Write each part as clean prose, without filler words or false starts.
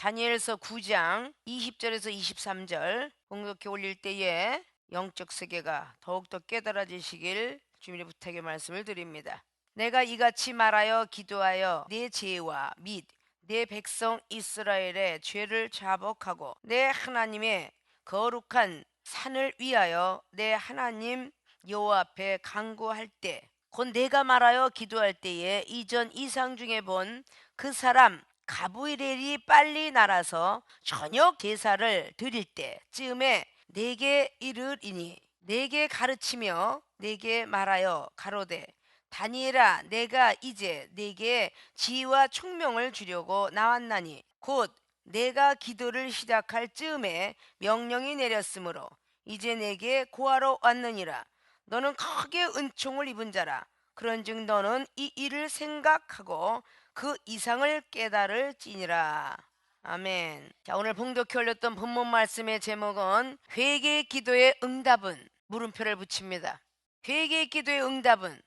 다니엘서 9장 20절에서 23절 공독해 올릴 때에 영적 세계가 더욱더 깨달아지시길 주님의 부탁의 말씀을 드립니다. 내가 이같이 말하여 기도하여 내 죄와 및 내 백성 이스라엘의 죄를 자복하고 내 하나님의 거룩한 산을 위하여 내 하나님 여호와 앞에 간구할 때 곧 내가 말하여 기도할 때에 이전 이상 중에 본 그 사람 가브리엘이 빨리 날아서 저녁 제사를 드릴 때쯤에 내게 이르리니 내게 가르치며 내게 말하여 가로되 다니엘아 내가 이제 내게 지혜와 총명을 주려고 나왔나니 곧 내가 기도를 시작할 즈음에 명령이 내렸으므로 이제 내게 고하러 왔느니라. 너는 크게 은총을 입은 자라. 그런즉 너는 이 일을 생각하고 그 이상을 깨달을지니라. 아멘. 자, 오늘 봉독해 올렸던 본문 말씀의 제목은 회개의 기도의 응답은 물음표를 붙입니다. 회개의 기도의 응답은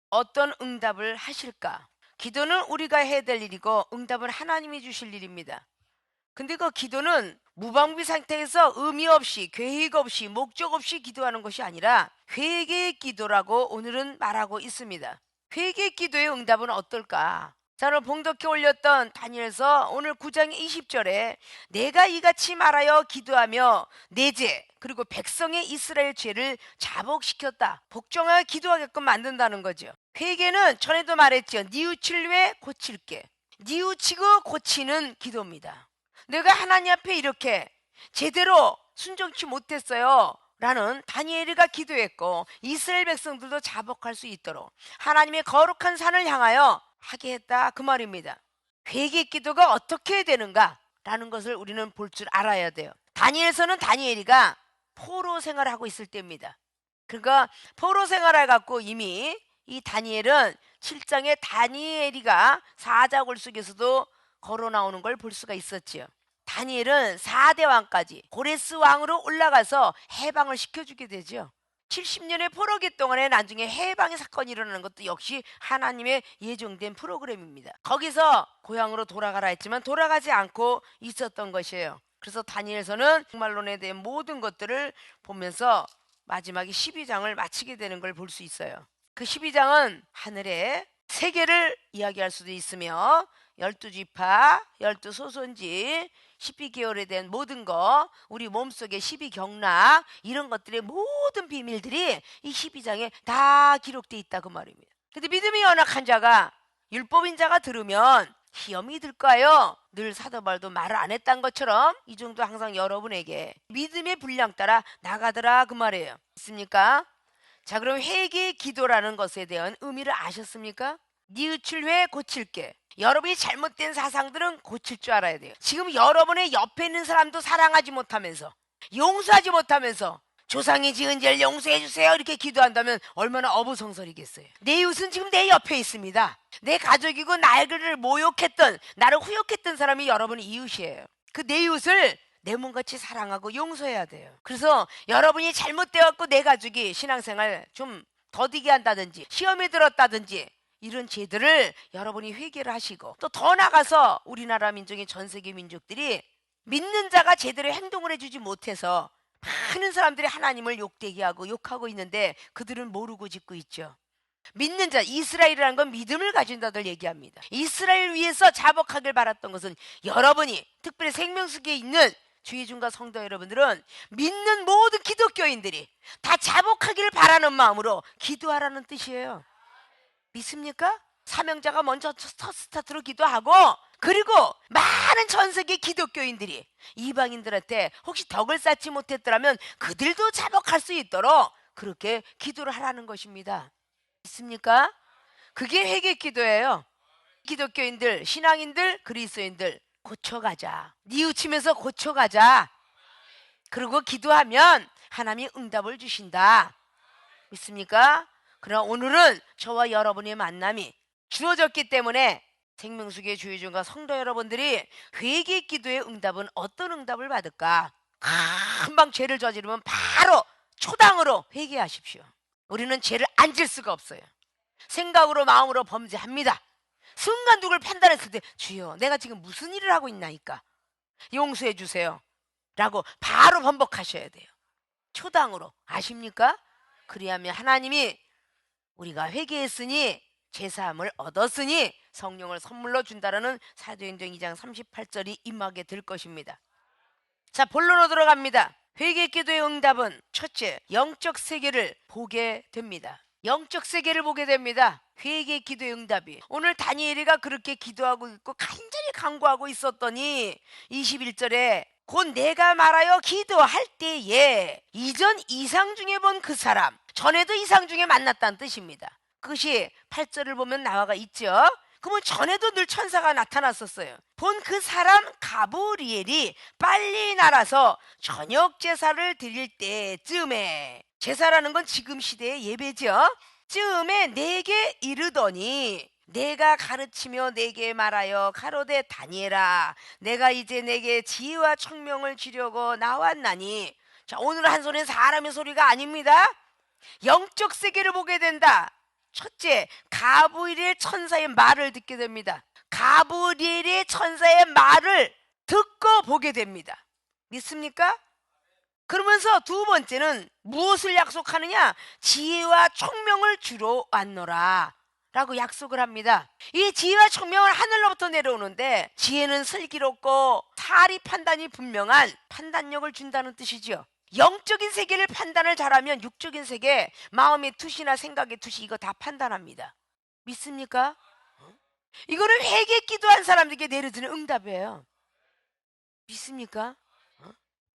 어떤 응답을 하실까? 기도는 우리가 해야 될 일이고 응답은 하나님이 주실 일입니다. 근데 그 기도는 무방비 상태에서 의미 없이 계획 없이 목적 없이 기도하는 것이 아니라 회개의 기도라고 오늘은 말하고 있습니다. 회개의 기도의 응답은 어떨까? 자, 오늘 봉독해 올렸던 다니엘서 오늘 9장 20절에 내가 이같이 말하여 기도하며 내 죄 그리고 백성의 이스라엘 죄를 자복시켰다. 복종하여 기도하게끔 만든다는 거죠. 회개는 전에도 말했죠. 뉘우칠 위해 고칠게. 뉘우치고 고치는 기도입니다. 내가 하나님 앞에 이렇게 제대로 순종치 못했어요 라는 다니엘이가 기도했고 이스라엘 백성들도 자복할 수 있도록 하나님의 거룩한 산을 향하여 하게 했다 그 말입니다. 회개 기도가 어떻게 되는가 라는 것을 우리는 볼 줄 알아야 돼요. 다니엘서는 다니엘이가 포로 생활을 하고 있을 때입니다. 그러니까 포로 생활을 갖고 이미 이 다니엘은 7장에 다니엘이가 사자굴 속에서도 걸어 나오는 걸 볼 수가 있었지요. 다니엘은 4대 왕까지 고레스 왕으로 올라가서 해방을 시켜주게 되죠. 70년의 포로기 동안에 나중에 해방의 사건이 일어나는 것도 역시 하나님의 예정된 프로그램입니다. 거기서 고향으로 돌아가라 했지만 돌아가지 않고 있었던 것이에요. 그래서 다니엘서는 종말론에 대한 모든 것들을 보면서 마지막에 12장을 마치게 되는 걸 볼 수 있어요. 그 12장은 하늘의 세계를 이야기할 수도 있으며 12지파, 12소선지, 12개월에 대한 모든 거, 우리 몸속의 12경락 이런 것들의 모든 비밀들이 이 12장에 다 기록되어 있다 그 말입니다. 근데 믿음이 연약한 자가 율법인 자가 들으면 시험이 들까요? 늘 사도 바울도 말을 안 했던 것처럼 이 정도 항상 여러분에게 믿음의 분량 따라 나가더라 그 말이에요. 있습니까? 자, 그럼 회개의 기도라는 것에 대한 의미를 아셨습니까? 뉘우칠 회 고칠게. 여러분이 잘못된 사상들은 고칠 줄 알아야 돼요. 지금 여러분의 옆에 있는 사람도 사랑하지 못하면서 용서하지 못하면서 조상이 지은 죄를 용서해 주세요 이렇게 기도한다면 얼마나 어부성설이겠어요. 내 이웃은 지금 내 옆에 있습니다. 내 가족이고 나를 모욕했던 나를 후욕했던 사람이 여러분의 이웃이에요. 그 내 이웃을 내 몸같이 사랑하고 용서해야 돼요. 그래서 여러분이 잘못되었고 내 가족이 신앙생활 좀 더디게 한다든지 시험에 들었다든지 이런 죄들을 여러분이 회개를 하시고 또 더 나가서 우리나라 민족의 전 세계 민족들이 믿는 자가 제대로 행동을 해주지 못해서 많은 사람들이 하나님을 욕되게 하고 욕하고 있는데 그들은 모르고 짓고 있죠. 믿는 자, 이스라엘이라는 건 믿음을 가진 자들 얘기합니다. 이스라엘 위해서 자복하길 바랐던 것은 여러분이 특별히 생명수기에 있는 주의중과 성도 여러분들은 믿는 모든 기독교인들이 다 자복하기를 바라는 마음으로 기도하라는 뜻이에요. 믿습니까? 사명자가 먼저 첫 스타트로 기도하고 그리고 많은 전 세계 기독교인들이 이방인들한테 혹시 덕을 쌓지 못했더라면 그들도 자복할 수 있도록 그렇게 기도를 하라는 것입니다. 믿습니까? 그게 회개 기도예요. 기독교인들, 신앙인들, 그리스도인들 고쳐가자. 뉘우치면서 고쳐가자. 그리고 기도하면 하나님이 응답을 주신다. 믿습니까? 그러나 오늘은 저와 여러분의 만남이 주어졌기 때문에 생명수기의 주의중과 성도 여러분들이 회개 기도의 응답은 어떤 응답을 받을까? 금방 죄를 저지르면 바로 초당으로 회개하십시오. 우리는 죄를 안 질 수가 없어요. 생각으로 마음으로 범죄합니다. 순간 누굴 판단했을 때 주여 내가 지금 무슨 일을 하고 있나이까 용서해 주세요. 라고 바로 번복하셔야 돼요. 초당으로. 아십니까? 그리하면 하나님이 우리가 회개했으니 제사함을 얻었으니 성령을 선물로 준다라는 사도행전 2장 38절이 임하게 될 것입니다. 자, 본론으로 들어갑니다. 회개 기도의 응답은 첫째, 영적 세계를 보게 됩니다. 영적 세계를 보게 됩니다. 회개 기도의 응답이. 오늘 다니엘이가 그렇게 기도하고 있고 간절히 간구하고 있었더니 21절에 곧 내가 말하여 기도할 때에 이전 이상 중에 본 그 사람, 전에도 이상 중에 만났다는 뜻입니다. 그것이 8절을 보면 나와가 있죠. 그러면 전에도 늘 천사가 나타났었어요. 본 그 사람 가브리엘이 빨리 날아서 저녁 제사를 드릴 때쯤에, 제사라는 건 지금 시대의 예배죠. 쯤에 내게 이르더니 내가 가르치며 내게 말하여 가로되 다니엘아, 내가 이제 내게 지혜와 총명을 주려고 나왔나니. 자, 오늘 한 손에 사람의 소리가 아닙니다. 영적 세계를 보게 된다. 첫째, 가브리엘 천사의 말을 듣게 됩니다. 가브리엘의 천사의 말을 듣고 보게 됩니다. 믿습니까? 그러면서 두 번째는 무엇을 약속하느냐? 지혜와 총명을 주러 왔노라 라고 약속을 합니다. 이 지혜와 총명은 하늘로부터 내려오는데, 지혜는 슬기롭고 사리 판단이 분명한 판단력을 준다는 뜻이죠. 영적인 세계를 판단을 잘하면 육적인 세계, 마음의 투시나 생각의 투시, 이거 다 판단합니다. 믿습니까? 이거는 회개 기도한 사람들에게 내려주는 응답이에요. 믿습니까?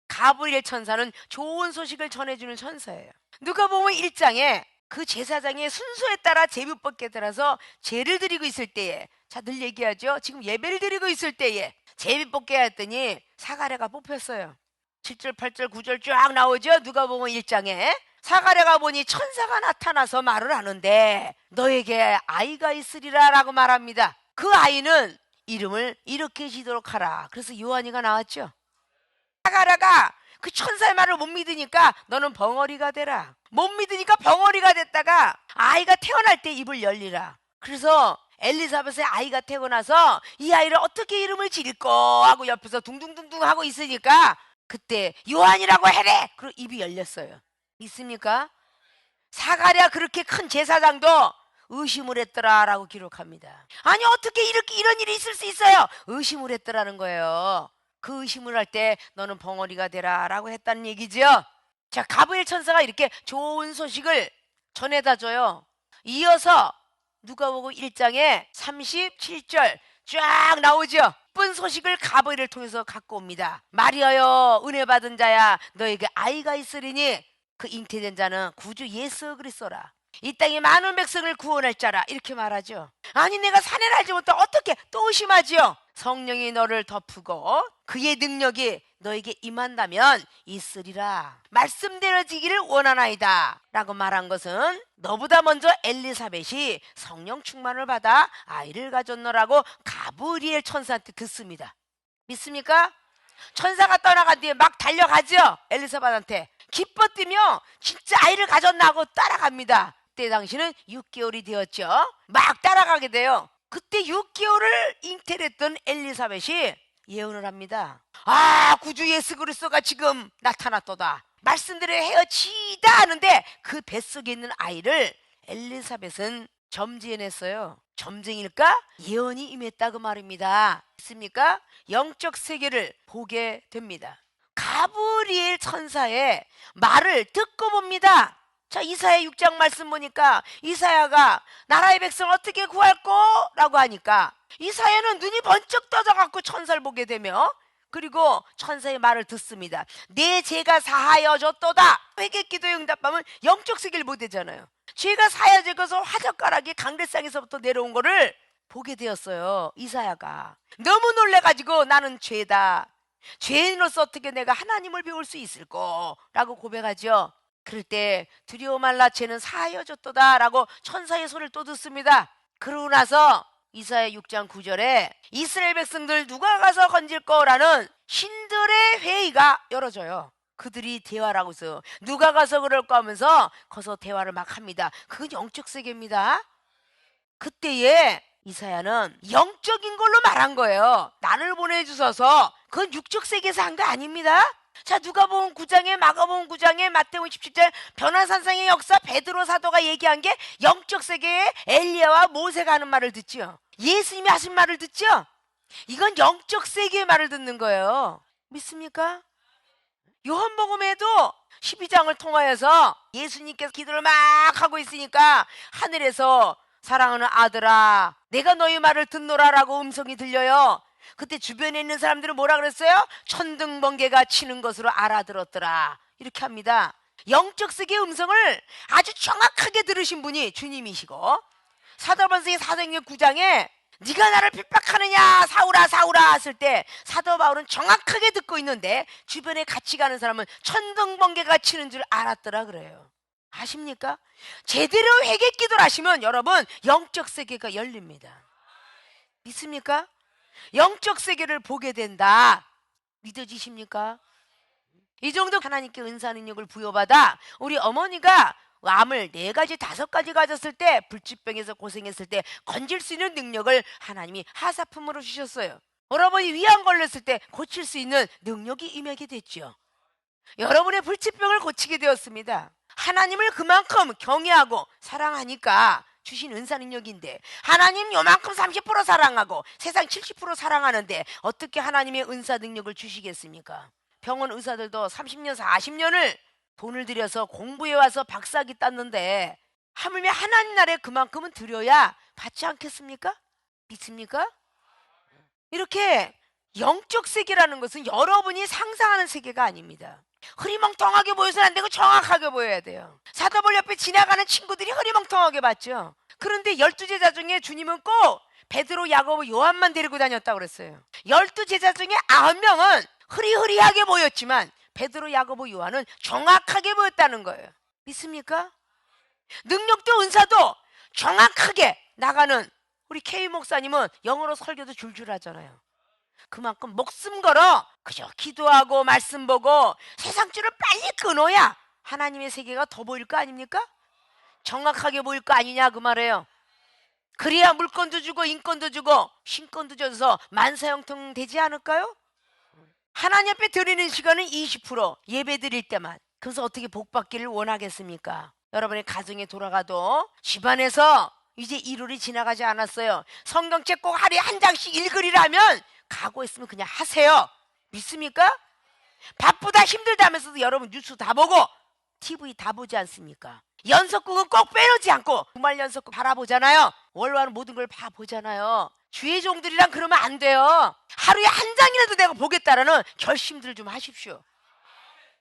가브리엘 천사는 좋은 소식을 전해주는 천사예요. 누가복음 1장에 그 제사장의 순서에 따라 제비뽑기에 따라서 제를 드리고 있을 때에, 자, 늘 얘기하죠. 지금 예배를 드리고 있을 때에 제비뽑기 했더니 사가랴가 뽑혔어요. 7절, 8절, 9절 쫙 나오죠. 누가복음 1장에 사가랴가 보니 천사가 나타나서 말을 하는데 너에게 아이가 있으리라 라고 말합니다. 그 아이는 이름을 이렇게 지도록 하라. 그래서 요한이가 나왔죠. 사가랴가 그 천사의 말을 못 믿으니까 너는 벙어리가 되라. 못 믿으니까 벙어리가 됐다가 아이가 태어날 때 입을 열리라. 그래서 엘리사벳의 아이가 태어나서 이 아이를 어떻게 이름을 지을까 하고 옆에서 둥둥둥둥 하고 있으니까 그때 요한이라고 해래. 그리고 입이 열렸어요. 있습니까? 사가랴 그렇게 큰 제사장도 의심을 했더라라고 기록합니다. 아니 어떻게 이렇게 이런 일이 있을 수 있어요? 의심을 했더라는 거예요. 그 의심을 할 때 너는 벙어리가 되라라고 했다는 얘기죠. 자, 가브리엘 천사가 이렇게 좋은 소식을 전해다 줘요. 이어서 누가복음 1장에 37절 쫙 나오죠. 기쁜 소식을 가브리엘을 통해서 갖고 옵니다. 마리아여, 은혜 받은 자야, 너에게 아이가 있으리니 그 잉태된 자는 구주 예수 그리스도라. 이 땅에 많은 백성을 구원할 자라. 이렇게 말하죠. 아니 내가 사내를 알지 못해 어떻게 또 의심하지요? 성령이 너를 덮고 그의 능력이 너에게 임한다면 있으리라. 말씀대로지기를 원하나이다 라고 말한 것은 너보다 먼저 엘리사벳이 성령 충만을 받아 아이를 가졌노라고 가브리엘 천사한테 듣습니다. 믿습니까? 천사가 떠나간 뒤에 막 달려가죠. 엘리사벳한테 기뻐 뛰며 진짜 아이를 가졌나 하고 따라갑니다. 그때 당시는 6개월이 되었죠. 막 따라가게 돼요. 그때 6개월을 잉태를 했던 엘리사벳이 예언을 합니다. 아, 구주 예수 그리스도가 지금 나타났도다. 말씀대로 헤어지다 하는데 그 뱃속에 있는 아이를 엘리사벳은 점지해냈어요. 점쟁일까? 예언이 임했다 그 말입니다. 있습니까? 영적 세계를 보게 됩니다. 가브리엘 천사의 말을 듣고 봅니다. 자, 이사야 6장 말씀 보니까 이사야가 나라의 백성을 어떻게 구할꼬? 라고 하니까 이사야는 눈이 번쩍 떠져갖고 천사를 보게 되며 그리고 천사의 말을 듣습니다. 내 죄가 사하여졌도다. 회개 기도의 응답하면 영적 세계를 못 되잖아요. 죄가 사하여져서 화젓가락이 강대상에서부터 내려온 거를 보게 되었어요. 이사야가 너무 놀래가지고 나는 죄다. 죄인으로서 어떻게 내가 하나님을 배울 수 있을까? 라고 고백하죠. 그럴 때 두려워 말라 죄는 사하여졌도다 라고 천사의 소리를 또 듣습니다. 그러고 나서 이사야 6장 9절에 이스라엘 백성들 누가 가서 건질 거라는 신들의 회의가 열어져요. 그들이 대화를 하고 있어요. 누가 가서 그럴까 하면서 거기서 대화를 막 합니다. 그건 영적 세계입니다. 그때에 이사야는 영적인 걸로 말한 거예요. 나를 보내주셔서 그건 육적 세계에서 한 거 아닙니다. 자, 누가복음 9장에 마가복음 9장에 마태복음 17장 변화산상의 역사 베드로 사도가 얘기한 게 영적 세계에 엘리야와 모세가 하는 말을 듣죠. 예수님이 하신 말을 듣죠. 이건 영적 세계의 말을 듣는 거예요. 믿습니까? 요한복음에도 12장을 통하여서 예수님께서 기도를 막 하고 있으니까 하늘에서 사랑하는 아들아 내가 너희 말을 듣노라라고 음성이 들려요. 그때 주변에 있는 사람들은 뭐라 그랬어요? 천둥번개가 치는 것으로 알아들었더라. 이렇게 합니다. 영적 세계의 음성을 아주 정확하게 들으신 분이 주님이시고, 사도바울서의 사도행전 9장에 네가 나를 핍박하느냐 사울아 사울아 했을 때 사도 바울은 정확하게 듣고 있는데 주변에 같이 가는 사람은 천둥번개가 치는 줄 알았더라 그래요. 아십니까? 제대로 회개 기도를 하시면 여러분 영적 세계가 열립니다. 믿습니까? 영적 세계를 보게 된다. 믿어지십니까? 이 정도 하나님께 은사 능력을 부여받아 우리 어머니가 암을 4가지 5가지 가졌을 때 불치병에서 고생했을 때 건질 수 있는 능력을 하나님이 하사품으로 주셨어요. 여러분이 위암 걸렸을 때 고칠 수 있는 능력이 임하게 됐죠. 여러분의 불치병을 고치게 되었습니다. 하나님을 그만큼 경외하고 사랑하니까 주신 은사 능력인데, 하나님 요만큼 30% 사랑하고 세상 70% 사랑하는데 어떻게 하나님의 은사 능력을 주시겠습니까? 병원 의사들도 30년 40년을 돈을 들여서 공부해와서 박사학위 땄는데 하물며 하나님 나라에 그만큼은 드려야 받지 않겠습니까? 믿습니까? 이렇게 영적 세계라는 것은 여러분이 상상하는 세계가 아닙니다. 흐리멍텅하게 보여서는 안 되고 정확하게 보여야 돼요. 사도바울 옆에 지나가는 친구들이 흐리멍텅하게 봤죠. 그런데 12제자 중에 주님은 꼭 베드로, 야고보, 요한만 데리고 다녔다고 그랬어요. 12제자 중에 9명은 흐리흐리하게 보였지만 베드로, 야고보, 요한은 정확하게 보였다는 거예요. 믿습니까? 능력도 은사도 정확하게 나가는 우리 K 목사님은 영어로 설교도 줄줄 하잖아요. 그만큼 목숨 걸어 그저 기도하고 말씀 보고 세상 줄을 빨리 끊어야 하나님의 세계가 더 보일 거 아닙니까? 정확하게 보일 거 아니냐 그 말이에요. 그래야 물건도 주고 인권도 주고 신권도 줘서 만사형통 되지 않을까요? 하나님 앞에 드리는 시간은 20% 예배 드릴 때만. 그래서 어떻게 복받기를 원하겠습니까? 여러분의 가정에 돌아가도 집안에서 이제 일요일이 지나가지 않았어요. 성경책 꼭 하루에 한 장씩 읽으리라면 각오했으면 그냥 하세요. 믿습니까? 바쁘다 힘들다 하면서도 여러분 뉴스 다 보고 TV 다 보지 않습니까? 연속극은 꼭 빼놓지 않고 주말 연속극 바라보잖아요. 월화는 모든 걸 다 보잖아요. 주의 종들이랑 그러면 안 돼요. 하루에 한 장이라도 내가 보겠다라는 결심들 좀 하십시오.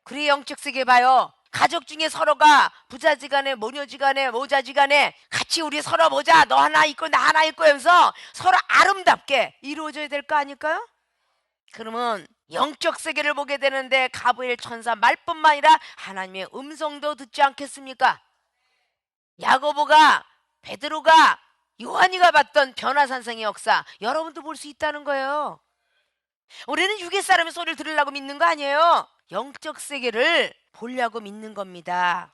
그래 영적 세계 봐요. 가족 중에 서로가 부자지간에 모녀지간에 모자지간에 같이 우리 서로 보자. 너 하나 있고 나 하나 있고 하면서 서로 아름답게 이루어져야 될 거 아닐까요? 그러면 영적 세계를 보게 되는데 가브리엘 천사 말뿐만 아니라 하나님의 음성도 듣지 않겠습니까? 야고보가 베드로가 요한이가 봤던 변화산상의 역사 여러분도 볼 수 있다는 거예요. 우리는 육의 사람의 소리를 들으려고 믿는 거 아니에요. 영적 세계를 보려고 믿는 겁니다.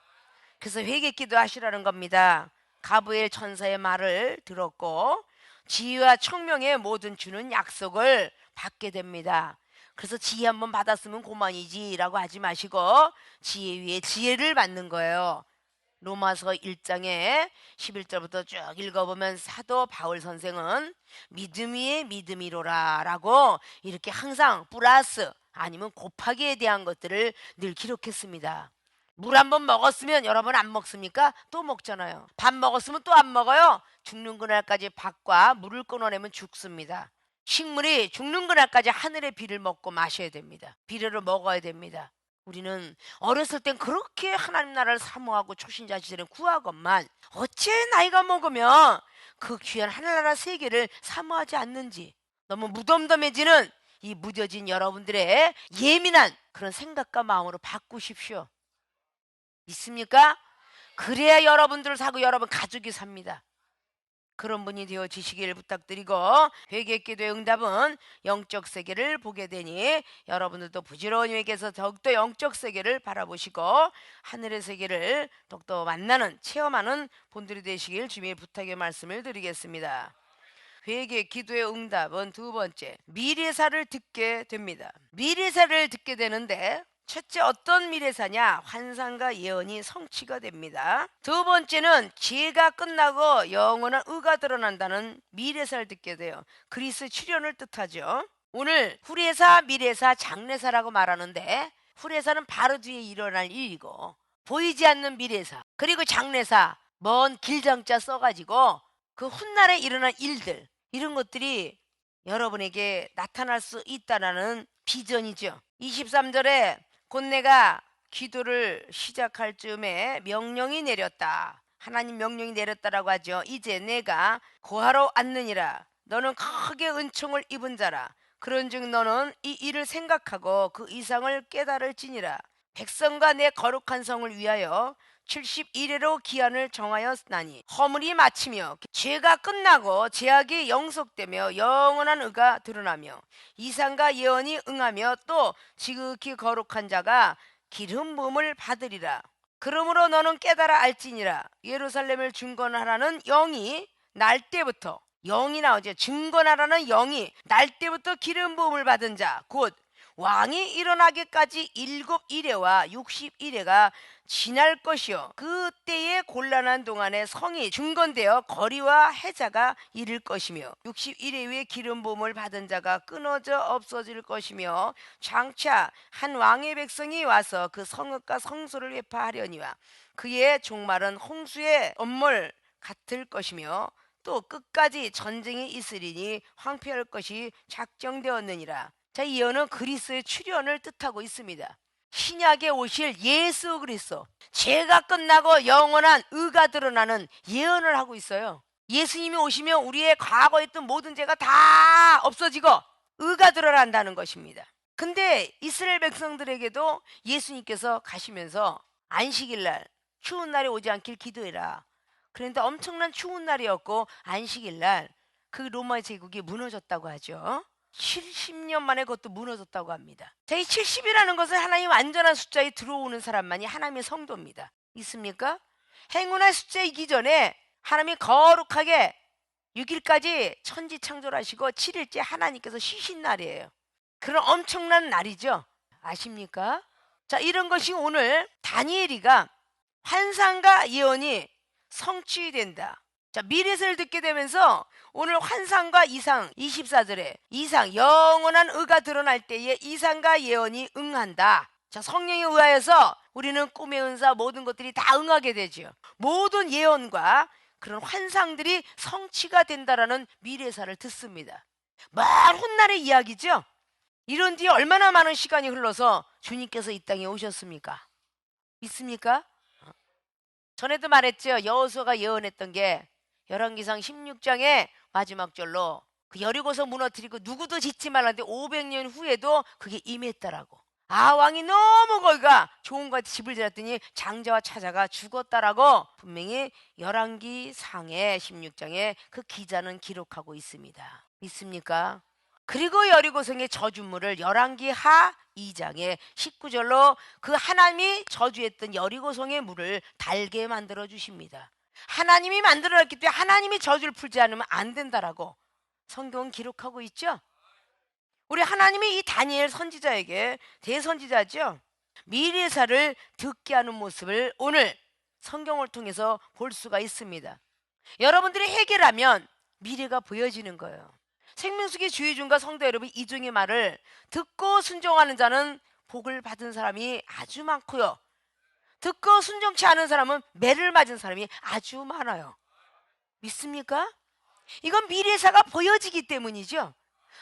그래서 회개기도 하시라는 겁니다. 가브리엘 천사의 말을 들었고 지혜와 청명의 모든 주는 약속을 받게 됩니다. 그래서 지혜 한번 받았으면 고만이지 라고 하지 마시고 지혜 위에 지혜를 받는 거예요. 로마서 1장에 11절부터 쭉 읽어보면 사도 바울 선생은 믿음 위에 믿음이로라 라고 이렇게 항상 플러스 아니면 곱하기에 대한 것들을 늘 기록했습니다. 물 한 번 먹었으면 여러분 안 먹습니까? 또 먹잖아요. 밥 먹었으면 또 안 먹어요. 죽는 그날까지 밥과 물을 끊어내면 죽습니다. 식물이 죽는 그날까지 하늘의 비를 먹고 마셔야 됩니다. 비료를 먹어야 됩니다. 우리는 어렸을 땐 그렇게 하나님 나라를 사모하고 초신자 시절에 구하건만 어째 나이가 먹으면 그 귀한 하늘나라 세계를 사모하지 않는지 너무 무덤덤해지는 이 무뎌진 여러분들의 예민한 그런 생각과 마음으로 바꾸십시오. 믿습니까? 그래야 여러분들을 사고 여러분 가족이 삽니다. 그런 분이 되어지시길 부탁드리고 회개기도의 응답은 영적 세계를 보게 되니 여러분들도 부지런히 회개해서 더욱더 영적 세계를 바라보시고 하늘의 세계를 더욱더 만나는 체험하는 분들이 되시길 주님의 부탁의 말씀을 드리겠습니다. 회개 기도의 응답은 두 번째, 미래사를 듣게 됩니다. 미래사를 듣게 되는데 첫째, 어떤 미래사냐? 환상과 예언이 성취가 됩니다. 두 번째는 죄가 끝나고 영원한 의가 드러난다는 미래사를 듣게 돼요. 그리스의 출현을 뜻하죠. 오늘 후래사, 미래사, 장래사라고 말하는데 후래사는 바로 뒤에 일어날 일이고 보이지 않는 미래사, 그리고 장래사, 먼 길장자 써가지고 그 훗날에 일어날 일들, 이런 것들이 여러분에게 나타날 수 있다는 비전이죠. 23절에 곧 내가 기도를 시작할 즈음에 명령이 내렸다. 하나님 명령이 내렸다라고 하죠. 이제 내가 고하러 앉느니라. 너는 크게 은총을 입은 자라. 그런즉 너는 이 일을 생각하고 그 이상을 깨달을지니라. 백성과 내 거룩한 성을 위하여 71회로 기한을 정하였나니 허물이 마치며 죄가 끝나고 죄악이 영속되며 영원한 의가 드러나며 이상과 예언이 응하며 또 지극히 거룩한 자가 기름 부음을 받으리라. 그러므로 너는 깨달아 알지니라. 예루살렘을 증거하라는 영이 날 때부터, 영이 나오죠. 증거하라는 영이 날 때부터 기름 부음을 받은 자, 곧 왕이 일어나기까지 7일회와 60일회가 지날 것이요, 그때의 곤란한 동안에 성이 중건되어 거리와 해자가 이를 것이며 60일회 후에 기름 부음을 받은 자가 끊어져 없어질 것이며 장차 한 왕의 백성이 와서 그 성읍과 성소를 회파하려니와 그의 종말은 홍수의 엄물 같을 것이며 또 끝까지 전쟁이 있으리니 황폐할 것이 작정되었느니라. 자, 이 예언은 그리스도의 출현을 뜻하고 있습니다. 신약에 오실 예수 그리스도, 죄가 끝나고 영원한 의가 드러나는 예언을 하고 있어요. 예수님이 오시면 우리의 과거에 있던 모든 죄가 다 없어지고 의가 드러난다는 것입니다. 근데 이스라엘 백성들에게도 예수님께서 가시면서 안식일날 추운 날이 오지 않길 기도해라. 그런데 엄청난 추운 날이었고 안식일날 그 로마 제국이 무너졌다고 하죠. 70년 만에 그것도 무너졌다고 합니다. 자, 이 70이라는 것은 하나님 완전한 숫자에 들어오는 사람만이 하나님의 성도입니다. 있습니까? 행운의 숫자이기 전에 하나님이 거룩하게 6일까지 천지 창조하시고 7일째 하나님께서 쉬신 날이에요. 그런 엄청난 날이죠. 아십니까? 자, 이런 것이 오늘 다니엘이가 환상과 예언이 성취된다. 자, 미래세를 듣게 되면서 오늘 환상과 이상, 24절에 이상, 영원한 의가 드러날 때에 이상과 예언이 응한다. 자, 성령에 의하여서 우리는 꿈의 은사 모든 것들이 다 응하게 되죠. 모든 예언과 그런 환상들이 성취가 된다라는 미래사를 듣습니다. 먼 훗날의 이야기죠. 이런 뒤에 얼마나 많은 시간이 흘러서 주님께서 이 땅에 오셨습니까? 있습니까? 전에도 말했죠. 여호수아가 예언했던 게 열왕기상 16장의 마지막 절로 그 여리고서 무너뜨리고 누구도 짓지 말라는데 500년 후에도 그게 임했다라고. 아, 왕이 너무 거기가 좋은 것 같아 집을 지었더니 장자와 차자가 죽었다라고 분명히 열왕기상의 16장에 그 기자는 기록하고 있습니다. 믿습니까? 그리고 여리고성의 저주물을 열왕기하 2장의 19절로 그 하나님이 저주했던 여리고성의 물을 달게 만들어 주십니다. 하나님이 만들어놨기 때문에 하나님이 저주를 풀지 않으면 안 된다라고 성경은 기록하고 있죠. 우리 하나님이 이 다니엘 선지자에게, 대선지자죠, 미래사를 듣게 하는 모습을 오늘 성경을 통해서 볼 수가 있습니다. 여러분들이 해결하면 미래가 보여지는 거예요. 생명수기 주의중과 성도 여러분, 이중의 말을 듣고 순종하는 자는 복을 받은 사람이 아주 많고요, 듣고 순종치 않은 사람은 매를 맞은 사람이 아주 많아요. 믿습니까? 이건 미래사가 보여지기 때문이죠.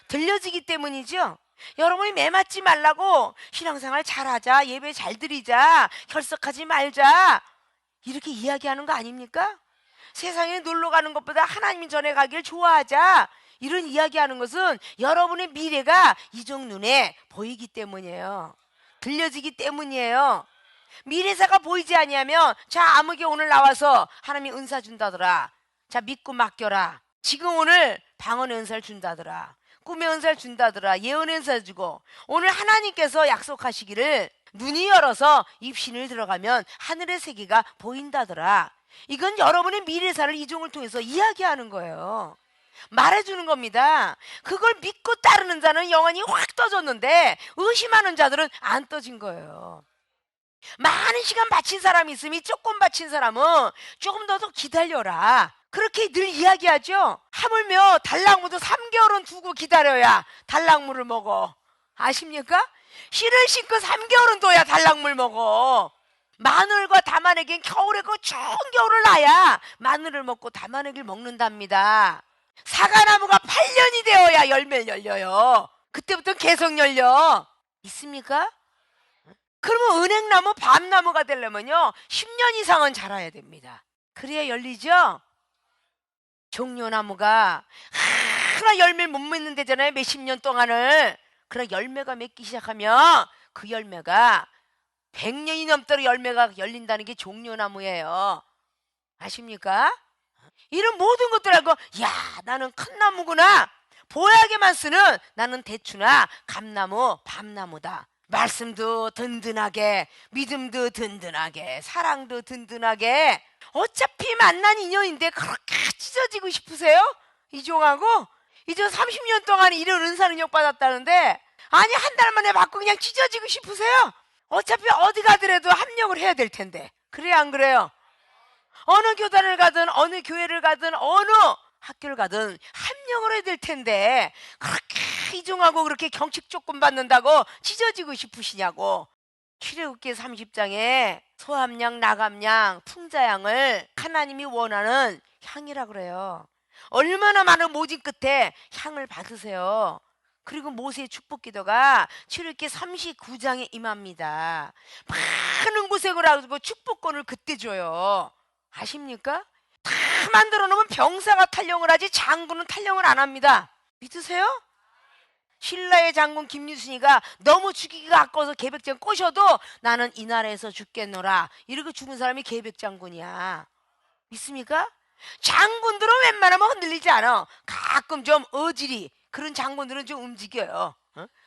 들려지기 때문이죠. 여러분이 매 맞지 말라고 신앙생활 잘하자, 예배 잘 드리자, 결석하지 말자 이렇게 이야기하는 거 아닙니까? 세상에 놀러 가는 것보다 하나님 전에 가길 좋아하자 이런 이야기하는 것은 여러분의 미래가 이종 눈에 보이기 때문이에요. 들려지기 때문이에요. 미래사가 보이지 아니하면 자, 아무개 오늘 나와서 하나님이 은사 준다더라. 자, 믿고 맡겨라. 지금 오늘 방언의 은사를 준다더라. 꿈의 은사를 준다더라. 예언의 은사를 주고 오늘 하나님께서 약속하시기를 눈이 열어서 입신을 들어가면 하늘의 세계가 보인다더라. 이건 여러분의 미래사를 이종을 통해서 이야기하는 거예요. 말해주는 겁니다. 그걸 믿고 따르는 자는 영혼이 확 떠졌는데 의심하는 자들은 안 떠진 거예요. 많은 시간 바친 사람이 있으면 조금 바친 사람은 조금 더 기다려라. 그렇게 늘 이야기하죠. 하물며 달랑무도 3개월은 두고 기다려야 달랑무를 먹어. 아십니까? 씨를 심고 3개월은 둬야 달랑물 먹어. 마늘과 담아내기는 겨울에 그 좋은 겨울을 놔야 마늘을 먹고 담아내기를 먹는답니다. 사과나무가 8년이 되어야 열매를 열려요. 그때부터 계속 열려. 있습니까? 그러면 은행나무, 밤나무가 되려면요 10년 이상은 자라야 됩니다. 그래야 열리죠. 종려나무가 하나 열매를 못 맺는 데잖아요. 몇십 년 동안을. 그러나 열매가 맺기 시작하면 그 열매가 100년이 넘도록 열매가 열린다는 게 종려나무예요. 아십니까? 이런 모든 것들 알고 야 나는 큰 나무구나. 보약에만 쓰는 나는 대추나 감나무, 밤나무다. 말씀도 든든하게, 믿음도 든든하게, 사랑도 든든하게. 어차피 만난 인연인데 그렇게 찢어지고 싶으세요? 이종하고? 이제 30년 동안 이런 은사 능력 받았다는데 아니 한 달 만에 받고 그냥 찢어지고 싶으세요? 어차피 어디 가더라도 합력을 해야 될 텐데. 그래요 안 그래요? 어느 교단을 가든 어느 교회를 가든 어느 학교를 가든 합력을 해야 될 텐데 그렇게 이종하고 그렇게 경칙 조건 받는다고 찢어지고 싶으시냐고. 출애굽기 30장에 소함양, 나감양, 풍자양을 하나님이 원하는 향이라 그래요. 얼마나 많은 모진 끝에 향을 받으세요. 그리고 모세의 축복 기도가 출애굽기 39장에 임합니다. 많은 고생을 하고 축복권을 그때 줘요. 아십니까? 다 만들어 놓으면 병사가 탈령을 하지 장군은 탈령을 안 합니다. 믿으세요? 신라의 장군 김유순이가 너무 죽이기가 아까워서 계백장 꼬셔도 나는 이 나라에서 죽겠노라 이렇게 죽은 사람이 계백장군이야. 믿습니까? 장군들은 웬만하면 흔들리지 않아. 가끔 좀 어지리 그런 장군들은 좀 움직여요.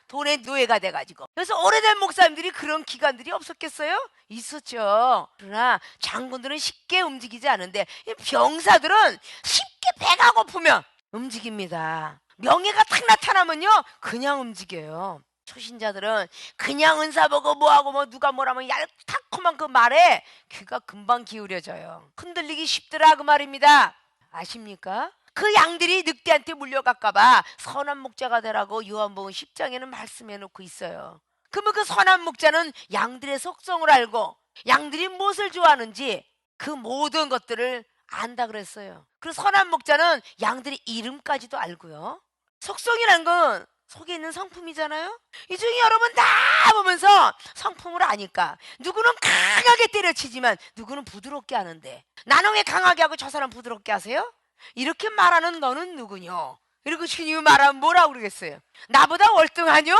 돈의 노예가 돼가지고. 그래서 오래된 목사님들이 그런 기간들이 없었겠어요? 있었죠. 그러나 장군들은 쉽게 움직이지 않은데 병사들은 쉽게 배가 고프면 움직입니다. 명예가 탁 나타나면요 그냥 움직여요. 초신자들은 그냥 은사 보고 뭐하고 뭐 누가 뭐라면 얄팍하면 그 말에 귀가 금방 기울여져요. 흔들리기 쉽더라 그 말입니다. 아십니까? 그 양들이 늑대한테 물려갈까봐 선한 목자가 되라고 요한복음 10장에는 말씀해 놓고 있어요. 그러면 그 선한 목자는 양들의 속성을 알고 양들이 무엇을 좋아하는지 그 모든 것들을 안다 그랬어요. 그리고 선한 목자는 양들의 이름까지도 알고요. 속성이라는 건 속에 있는 성품이잖아요. 이 중에 여러분 다 보면서 성품을 아니까 누구는 강하게 때려치지만 누구는 부드럽게 하는데 나는 왜 강하게 하고 저 사람 부드럽게 하세요? 이렇게 말하는 너는 누구뇨? 이러고 주님이 말하면 뭐라고 그러겠어요? 나보다 월등하뇨?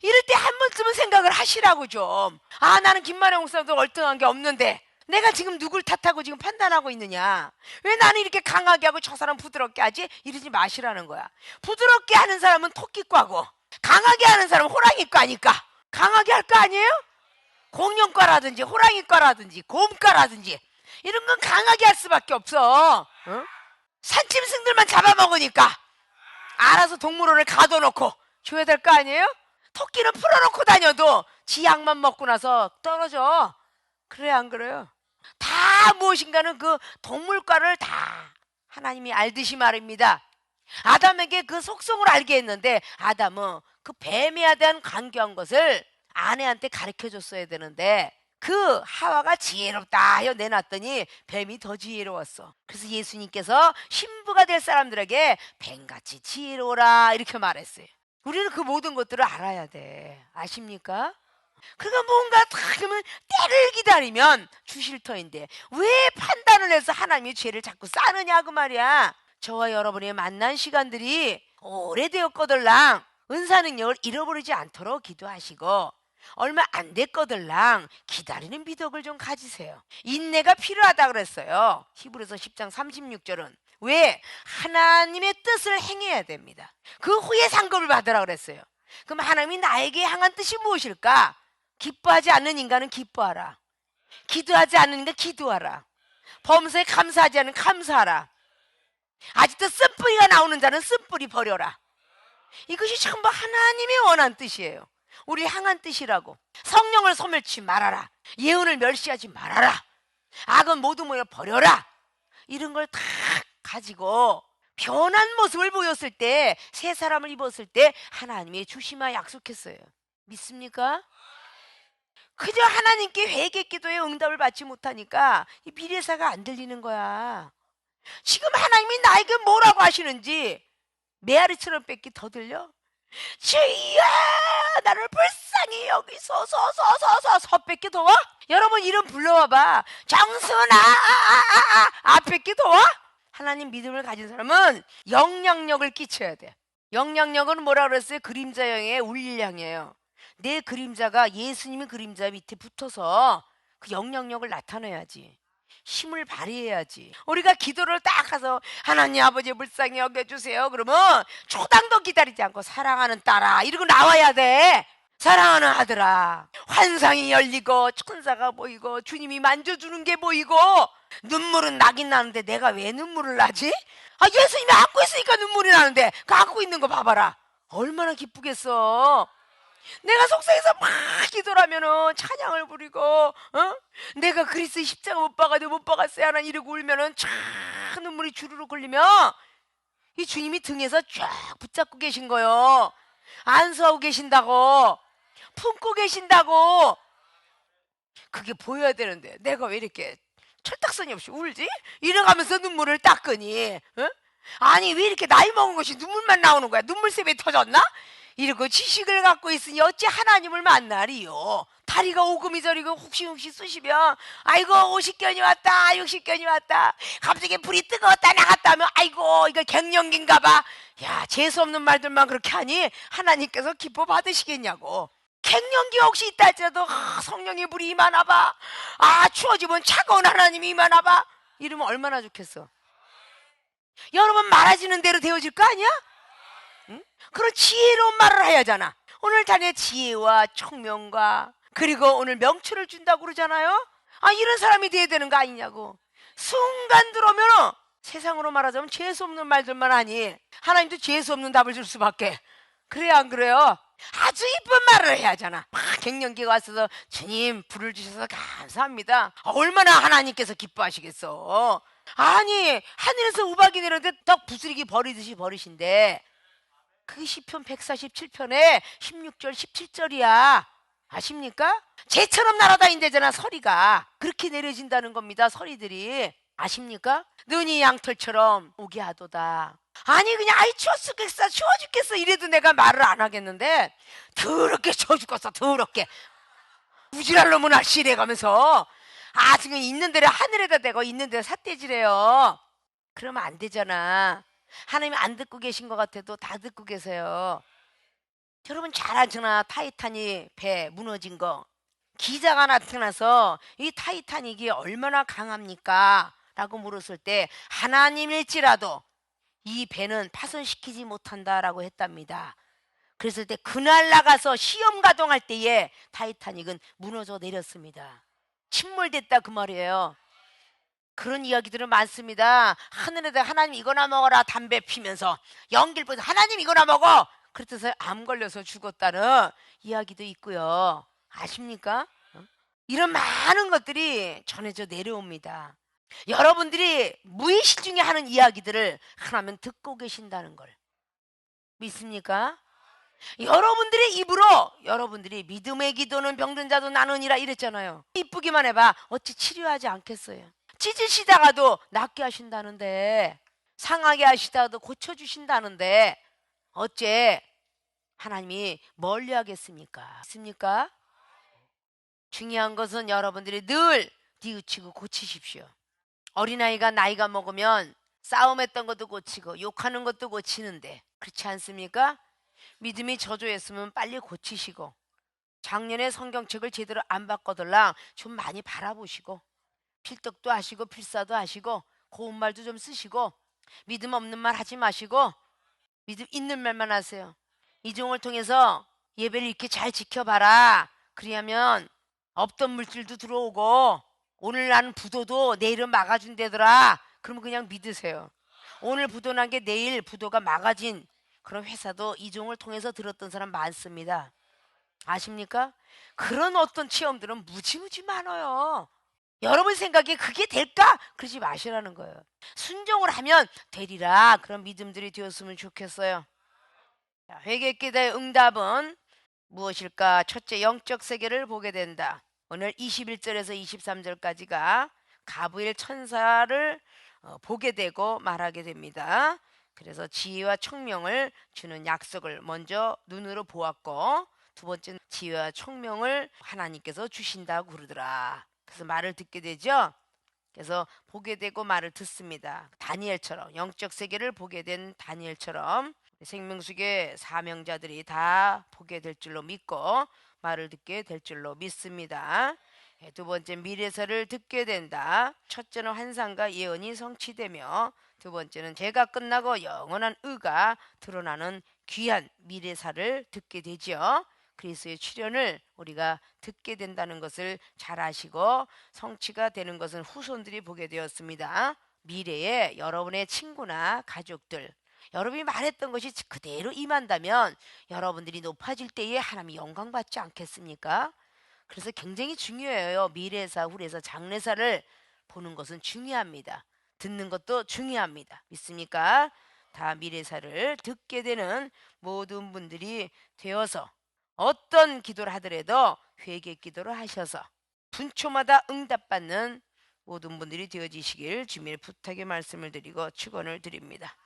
이럴 때 한 번쯤은 생각을 하시라고 좀. 아 나는 김만영 목사도 월등한 게 없는데 내가 지금 누굴 탓하고 지금 판단하고 있느냐? 왜 나는 이렇게 강하게 하고 저 사람 부드럽게 하지? 이러지 마시라는 거야. 부드럽게 하는 사람은 토끼과고 강하게 하는 사람은 호랑이과니까 강하게 할 거 아니에요? 공룡과라든지 호랑이과라든지 곰과라든지 이런 건 강하게 할 수밖에 없어. 어? 산짐승들만 잡아먹으니까 알아서 동물원을 가둬놓고 줘야 될 거 아니에요? 토끼는 풀어놓고 다녀도 지 약만 먹고 나서 떨어져. 그래 안 그래요? 다 무엇인가는 그 동물과를 다 하나님이 알듯이 말입니다. 아담에게 그 속성을 알게 했는데 아담은 그 뱀에 대한 간교한 것을 아내한테 가르쳐줬어야 되는데 그 하와가 지혜롭다 하여 내놨더니 뱀이 더 지혜로웠어. 그래서 예수님께서 신부가 될 사람들에게 뱀같이 지혜로워라 이렇게 말했어요. 우리는 그 모든 것들을 알아야 돼. 아십니까? 그러니까 뭔가 그러면 때를 기다리면 주실 터인데 왜 판단을 해서 하나님의 죄를 자꾸 싸느냐 그 말이야. 저와 여러분의 만난 시간들이 오래되었거들랑 은사 능력을 잃어버리지 않도록 기도하시고 얼마 안 됐거들랑 기다리는 미덕을 좀 가지세요. 인내가 필요하다 그랬어요. 히브리서 10장 36절은 왜? 하나님의 뜻을 행해야 됩니다. 그 후에 상급을 받으라 그랬어요. 그럼 하나님이 나에게 향한 뜻이 무엇일까? 기뻐하지 않는 인간은 기뻐하라. 기도하지 않는 인간 기도하라. 범사에 감사하지 않는 감사하라. 아직도 쓴뿌 쓴뿌리가 나오는 자는 쓴뿌리 버려라. 이것이 전부 하나님이 원한 뜻이에요. 우리 향한 뜻이라고. 성령을 소멸치 말아라. 예언을 멸시하지 말아라. 악은 모두 모여 버려라. 이런 걸 다 가지고 변한 모습을 보였을 때, 새 사람을 입었을 때 하나님이 주시마 약속했어요. 믿습니까? 그저 하나님께 회개 기도에 응답을 받지 못하니까 이 미래사가 안 들리는 거야. 지금 하나님이 나에게 뭐라고 하시는지 메아리처럼 뺏기 더 들려? 주여 나를 불쌍히 여기소서 뺏기 더 와? 여러분 이름 불러와봐. 정순아 뺏기 더 와? 하나님 믿음을 가진 사람은 영향력을 끼쳐야 돼. 영향력은 뭐라 그랬어요? 그림자형의 울량이에요. 내 그림자가 예수님의 그림자 밑에 붙어서 그 영향력을 나타내야지. 힘을 발휘해야지. 우리가 기도를 딱 가서 하나님 아버지 불쌍히 여겨주세요 그러면 초당도 기다리지 않고 사랑하는 딸아 이러고 나와야 돼. 사랑하는 아들아, 환상이 열리고 천사가 보이고 주님이 만져주는 게 보이고 눈물은 나긴 나는데 내가 왜 눈물을 나지? 예수님이 안고 있으니까 눈물이 나는데 그 안고 있는 거 봐봐라. 얼마나 기쁘겠어. 내가 속상해서 막 기도를 하면은 찬양을 부리고 내가 그리스도의 십자가 못 박아도 못 박았어요 하나 이러고 울면은 쫙 눈물이 주르륵 흘리면 이 주님이 등에서 쫙 붙잡고 계신 거요. 안수하고 계신다고, 품고 계신다고. 그게 보여야 되는데 내가 왜 이렇게 철딱서니 없이 울지? 이래가면서 눈물을 닦으니 아니 왜 이렇게 나이 먹은 것이 눈물만 나오는 거야? 눈물샘이 터졌나? 이러고 지식을 갖고 있으니 어찌 하나님을 만나리요. 다리가 오금이저리고 혹시 쑤시면 아이고 50견이 왔다 60견이 왔다 갑자기 불이 뜨거웠다 나갔다 하면 아이고 이거 갱년기인가 봐. 야 재수없는 말들만 그렇게 하니 하나님께서 기뻐 받으시겠냐고. 갱년기가 혹시 있다 할지라도 성령의 불이 임하나 봐. 추워지면 차가운 하나님이 임하나 봐. 이러면 얼마나 좋겠어. 여러분 말하시는 대로 되어질 거 아니야? 응? 그런 지혜로운 말을 해야 하잖아. 오늘 자네 지혜와 총명과 그리고 오늘 명철을 준다고 그러잖아요. 이런 사람이 돼야 되는 거 아니냐고. 순간 들어오면 세상으로 말하자면 재수없는 말들만 하니 하나님도 재수없는 답을 줄 수밖에. 그래요 안 그래요? 아주 이쁜 말을 해야 하잖아. 갱년기가 왔어서 주님 불을 주셔서 감사합니다. 얼마나 하나님께서 기뻐하시겠어. 아니 하늘에서 우박이 내렸는데 떡 부스러기 버리듯이 버리신데 그 시편 147편에 16절 17절이야. 아십니까? 재처럼 날아다닌대잖아. 서리가 그렇게 내려진다는 겁니다. 서리들이. 아십니까? 눈이 양털처럼 오게 하도다. 아니 그냥 추워 죽겠어 이래도 내가 말을 안 하겠는데 더럽게 추워 죽겠어. 더럽게 우지랄 놈은 날씨 이래가면서 지금 있는 대로 하늘에다 대고 있는 대로 삿대질해요. 그러면 안 되잖아. 하나님이 안 듣고 계신 것 같아도 다 듣고 계세요. 여러분 잘 아시나? 타이타닉 배 무너진 거. 기자가 나타나서 이 타이타닉이 얼마나 강합니까? 라고 물었을 때 하나님일지라도 이 배는 파손시키지 못한다라고 했답니다. 그랬을 때 그날 나가서 시험 가동할 때에 타이타닉은 무너져 내렸습니다. 침몰됐다 그 말이에요. 그런 이야기들은 많습니다. 하늘에다 하나님 이거나 먹어라 담배 피면서 연기를 보면서 하나님 이거나 먹어 그랬더니 암 걸려서 죽었다는 이야기도 있고요. 아십니까? 이런 많은 것들이 전해져 내려옵니다. 여러분들이 무의식 중에 하는 이야기들을 하나님 듣고 계신다는 걸 믿습니까? 여러분들의 입으로 여러분들이 믿음의 기도는 병든 자도 나누니라 이랬잖아요. 이쁘기만 해봐 어찌 치료하지 않겠어요? 찢으시다가도 낫게 하신다는데 상하게 하시다가도 고쳐주신다는데 어째 하나님이 멀리 하겠습니까? 믿습니까? 중요한 것은 여러분들이 늘 뉘우치고 고치십시오. 어린아이가 나이가 먹으면 싸움했던 것도 고치고 욕하는 것도 고치는데 그렇지 않습니까? 믿음이 저조했으면 빨리 고치시고 작년에 성경책을 제대로 안 바꿔들랑 좀 많이 바라보시고 필독도 하시고 필사도 하시고 고운 말도 좀 쓰시고 믿음 없는 말 하지 마시고 믿음 있는 말만 하세요. 이종을 통해서 예배를 이렇게 잘 지켜봐라. 그리하면 없던 물질도 들어오고 오늘 나는 부도도 내일은 막아준대더라. 그러면 그냥 믿으세요. 오늘 부도 난 게 내일 부도가 막아진 그런 회사도 이종을 통해서 들었던 사람 많습니다. 아십니까? 그런 어떤 체험들은 무지무지 많아요. 여러분 생각에 그게 될까? 그러지 마시라는 거예요. 순종을 하면 되리라. 그런 믿음들이 되었으면 좋겠어요. 자, 회개기도의 응답은 무엇일까? 첫째, 영적 세계를 보게 된다. 오늘 21절에서 23절까지가 가브일 천사를 보게 되고 말하게 됩니다. 그래서 지혜와 총명을 주는 약속을 먼저 눈으로 보았고, 두 번째는 지혜와 총명을 하나님께서 주신다고 그러더라. 그래서 말을 듣게 되죠. 그래서 보게 되고 말을 듣습니다. 다니엘처럼, 영적 세계를 보게 된 다니엘처럼 생명수계 사명자들이 다 보게 될 줄로 믿고 말을 듣게 될 줄로 믿습니다. 두 번째, 미래사를 듣게 된다. 첫째는 환상과 예언이 성취되며, 두 번째는 죄가 끝나고 영원한 의가 드러나는 귀한 미래사를 듣게 되죠. 그리스도의 출현을 우리가 듣게 된다는 것을 잘 아시고, 성취가 되는 것은 후손들이 보게 되었습니다. 미래에 여러분의 친구나 가족들, 여러분이 말했던 것이 그대로 임한다면 여러분들이 높아질 때에 하나님이 영광 받지 않겠습니까? 그래서 굉장히 중요해요. 미래사, 후래사, 장래사를 보는 것은 중요합니다. 듣는 것도 중요합니다. 믿습니까? 다 미래사를 듣게 되는 모든 분들이 되어서 어떤 기도를 하더라도 회개 기도를 하셔서 분초마다 응답받는 모든 분들이 되어지시길 주님의 부탁의 말씀을 드리고 축원을 드립니다.